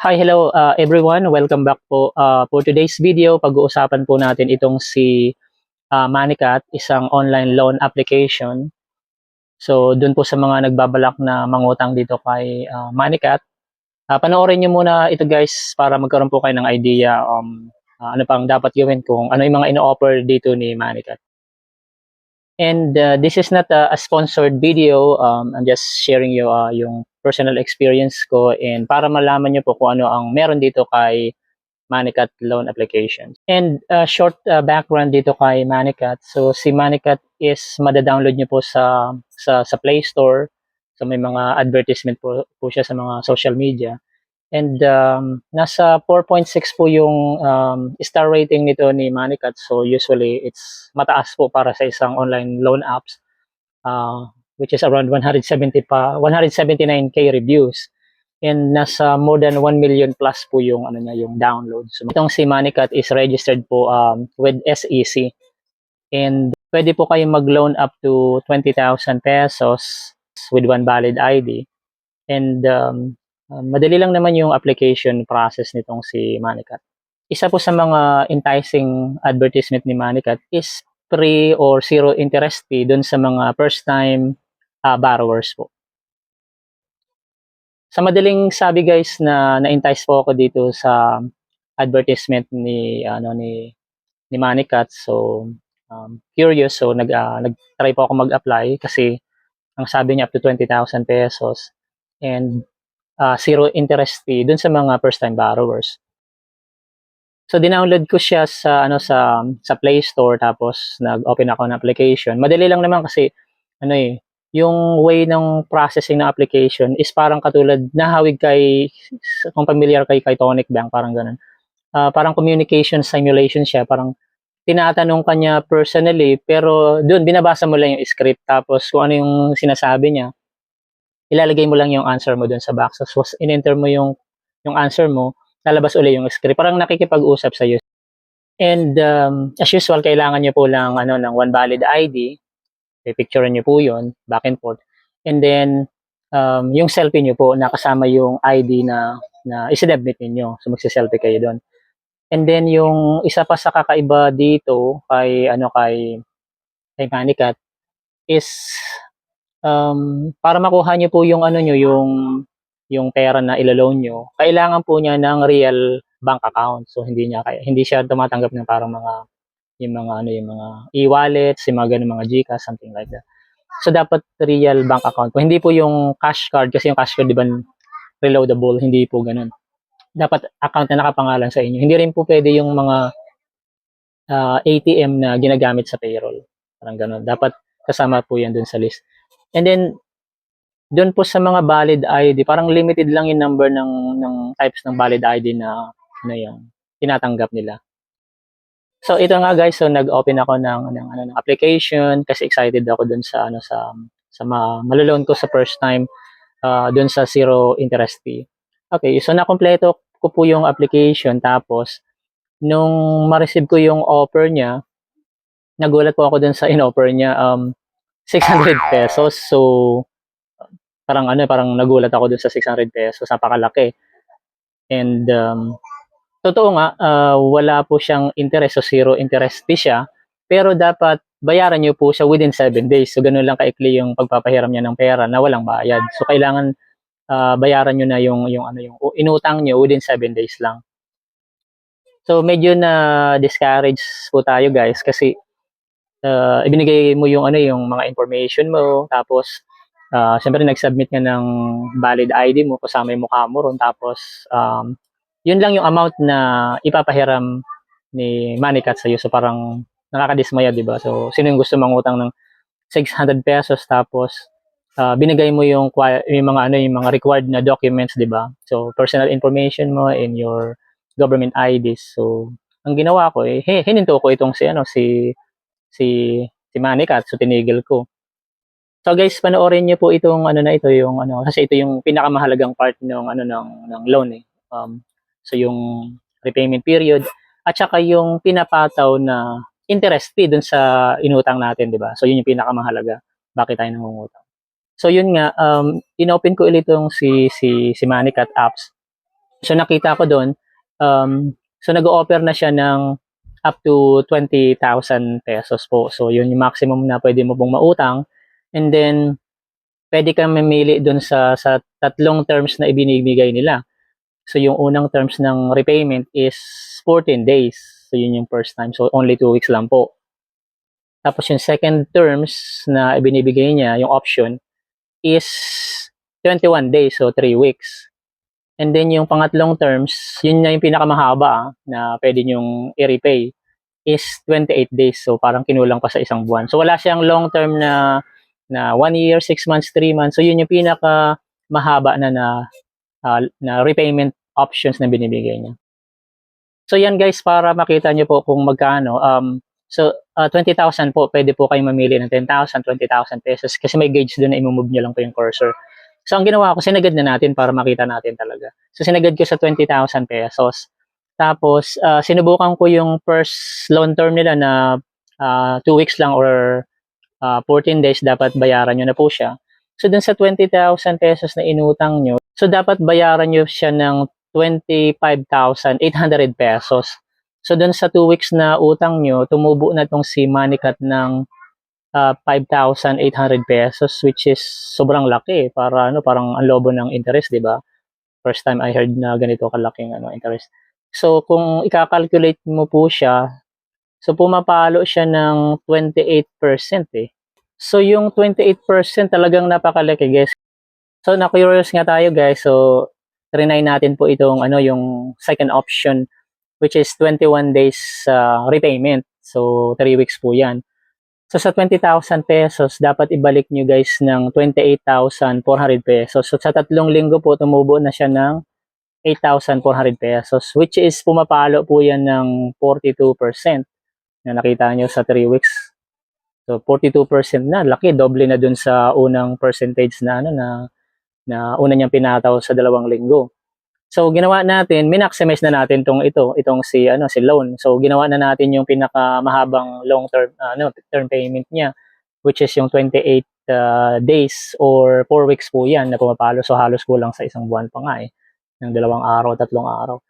Hi, hello everyone. Welcome back po. For today's video, pag-uusapan po natin itong si Manicat, isang online loan application. So, dun po sa mga nagbabalak na mangutang dito kay Manicat, panoorin nyo muna ito guys para magkaroon po kayo ng idea ano pang dapat gawin kung ano yung mga ino-offer dito ni Manicat. And this is not a sponsored video. I'm just sharing you yung personal experience ko and para malaman nyo po kung ano ang meron dito kay Manicat loan applications. And short background dito kay Manicat. So si Manicat is mada-download niyo po sa Play Store. So may mga advertisement po siya sa mga social media. And nasa 4.6 po yung star rating nito ni Manicat. So usually it's mataas po para sa isang online loan apps, which is around 179k reviews. And nasa more than 1 million plus po yung ano niya, yung download. So itong si Manicat is registered po with SEC. And pwede po kayong mag-loan up to 20,000 pesos with one valid ID. And madali lang naman yung application process nitong si Manicat. Isa po sa mga enticing advertisement ni Manicat is free or zero interest fee dun sa mga first time borrowers po. Sa madaling sabi guys na-entice po ako dito sa advertisement ni Manicat. So curious, so nag-try po ako mag-apply kasi ang sabi niya up to 20,000 pesos and zero interest fee dun sa mga first time borrowers. So dinownload ko siya sa Play Store tapos nag-open ako ng application. Madali lang naman kasi yung way ng processing ng application is parang katulad nahawig kung familiar kay Tonic Bank, parang ganun. Parang communication simulation siya, parang tinatanong ka niya personally pero doon binabasa mo lang yung script tapos kung ano yung sinasabi niya, ilalagay mo lang yung answer mo doon sa box. So in-enter mo yung answer mo, lalabas uli yung script. Parang nakikipag-usap sa iyo. And as usual, kailangan niyo po lang ng one valid ID. Pipicturean niyo po 'yon, back and forth. And then yung selfie niyo po nakasama yung ID na isinabmit niyo. So magse-selfie kayo doon. And then yung isa pa sa kakaiba dito kay Manicat is para makuha niyo po yung niyo, yung pera na ilo-loan niyo, kailangan po niya ng real bank account. So hindi siya tumatanggap ng parang yung mga e-wallets, yung mga ganung mga GCash, something like that. So dapat real bank account po. Hindi po yung cash card kasi yung cash card 'di ba reloadable, hindi po ganoon. Dapat account na nakapangalan sa inyo. Hindi rin po pwede yung mga ATM na ginagamit sa payroll. Parang ganoon. Dapat kasama po 'yan dun sa list. And then doon po sa mga valid ID, parang limited lang yung number ng types ng valid ID na yung tinatanggap nila. So ito nga guys, so nag-open ako ng application kasi excited ako dun sa maloloan ko sa first time dun sa zero interest fee. Okay, so nakumpleto ko po yung application tapos nung ma-receive ko yung offer niya, nagulat po ako dun sa in-offer niya 600 pesos. So parang nagulat ako dun sa 600 pesos, napakalaki. And totoo nga, wala po siyang interest, so zero interest fee siya, pero dapat bayaran niyo po siya within 7 days. So gano'n lang kaikli yung pagpapahiram niya ng pera na walang bayad. So kailangan bayaran niyo na yung inutang niyo within 7 days lang. So medyo na discourage po tayo guys kasi ibinigay mo yung mga information mo tapos siyempre nag-submit ka ng valid ID mo kasama yung mukha mo ron tapos yun lang yung amount na ipapahiram ni Manicat sa iyo. So parang nakakadismaya, 'di ba? So sino yung gusto mangutang ng 600 pesos tapos binigay mo yung mga required na documents, 'di ba? So personal information mo and your government IDs. So ang ginawa ko hininto ko itong si Manicat, so tinigil ko. So guys, panoorin niyo po itong yung kasi ito yung pinakamahalagang part ng loan so yung repayment period at saka yung pinapataw na interest fee dun sa inutang natin, 'di ba? So yun yung pinakamahalaga. Bakit tayo nangungutang? So yun nga, inopen ko ulit itong si Manicat apps. So nakita ko doon, so nag-o-offer na siya ng up to 20,000 pesos po. So yun yung maximum na pwede mo pong mautang. And then pwede kang mamili doon sa tatlong terms na ibinibigay nila. So yung unang terms ng repayment is 14 days. So yun yung first time. So only 2 weeks lang po. Tapos yung second terms na ibinibigay niya, yung option, is 21 days, so 3 weeks. And then yung pangatlong terms, yun na yung pinakamahaba na pwede nyong i-repay, is 28 days. So parang kinulang pa sa isang buwan. So wala siyang long term na 1 year, 6 months, 3 months. So yun yung pinaka mahaba na repayment options na binibigay niya. So yan guys, para makita nyo po kung magkano. 20,000 po, pwede po kayong mamili ng 10,000, 20,000 pesos kasi may gauge doon na i-move nyo lang po yung cursor. So ang ginawa ko, sinagad na natin para makita natin talaga. So sinagad ko sa 20,000 pesos. Tapos sinubukan ko yung first loan term nila na 2 weeks lang or 14 days dapat bayaran nyo na po siya. So dun sa 20,000 pesos na inutang nyo, so dapat bayaran nyo siya ng 25,800 pesos. So dun sa 2 weeks na utang nyo, tumubo na tong si Manikat ng 5,800 pesos, which is sobrang laki. Parang ang lobo ng interest, di ba? First time I heard na ganito kalaking interest. So kung i-calculate mo po siya, so pumapalo siya ng 28% eh. So yung 28% talagang napakalaki guys. So na-curious nga tayo guys. So trinay natin po itong yung second option, which is 21 days repayment. So 3 weeks po 'yan. So sa 20,000 pesos, dapat ibalik nyo guys ng 28,400 pesos. So sa 3 linggo po, tumubo na siya ng 8,400 pesos, which is pumapalo po yan ng 42% na nakita nyo sa 3 weeks. So 42% na, laki, doble na dun sa unang percentage na una niyang pinataw sa 2 linggo. So ginawa natin, minaximize na natin itong si loan. So ginawa na natin yung pinakamahabang long term term payment niya, which is yung 28 days or 4 weeks po 'yan na pumapalo. So halos kulang sa isang buwan pa nga ng 2 araw, 3 araw.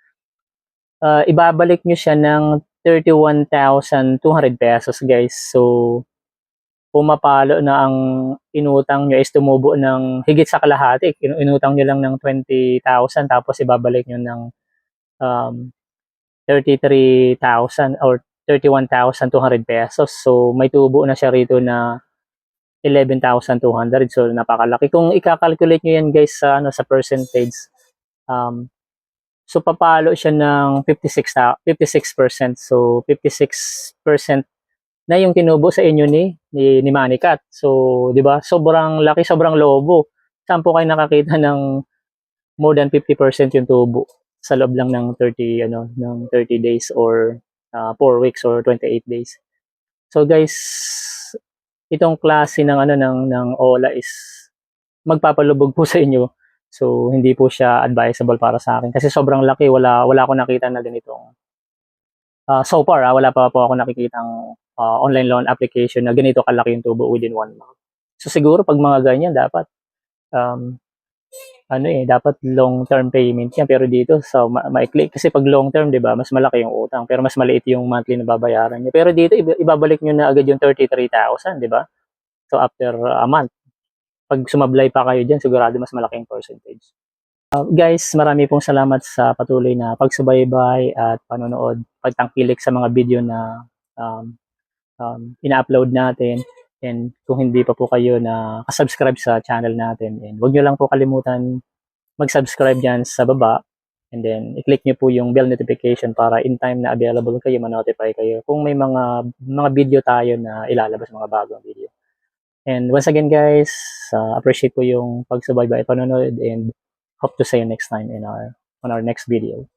Ibabalik niyo siya ng 31,200 pesos guys. So pumapalo na ang inutang nyo is tumubo ng higit sa kalahati. Inutang nyo lang ng 20,000 tapos ibabalik nyo ng 33,000 or 31,200 pesos. So may tubo na siya rito na 11,200. So napakalaki. Kung i-calculate nyo yan guys sa percentage, so papalo siya ng 56%. So 56% na yung tinubo sa inyo ni Manikat. So, 'di ba? Sobrang laki, sobrang lobo. Saan po kayo nakakita ng more than 50% yung tubo sa loob lang ng 30 days or 4 weeks or 28 days. So guys, itong klase ng OLA is magpapalubog po sa inyo. So hindi po siya advisable para sa akin kasi sobrang laki, wala akong nakita na ganitong so far, wala pa po ako nakikitang online loan application na ganito kalaki yung tubo within 1 month. So siguro pag mga ganyan dapat um, dapat long term payment yan, pero dito so maikli kasi pag long term, 'di ba, mas malaki yung utang pero mas maliit yung monthly na babayaran niyo. Pero dito ibabalik niyo na agad yung 33,000, 'di ba? So after a month, pag sumablay pa kayo diyan, sigurado mas malaking percentage. Guys, marami pong salamat sa patuloy na pagsubaybay at panonood, pagtangkilik sa mga video na ina-upload natin. And kung hindi pa po kayo na subscribe sa channel natin, and huwag nyo lang po kalimutan mag-subscribe dyan sa baba. And then, i-click nyo po yung bell notification para in time na available kayo, ma-notify kayo kung may mga video tayo na ilalabas, mga bagong video. And once again guys, appreciate po yung pagsubaybay at panonood and hope to see you next time on our next video.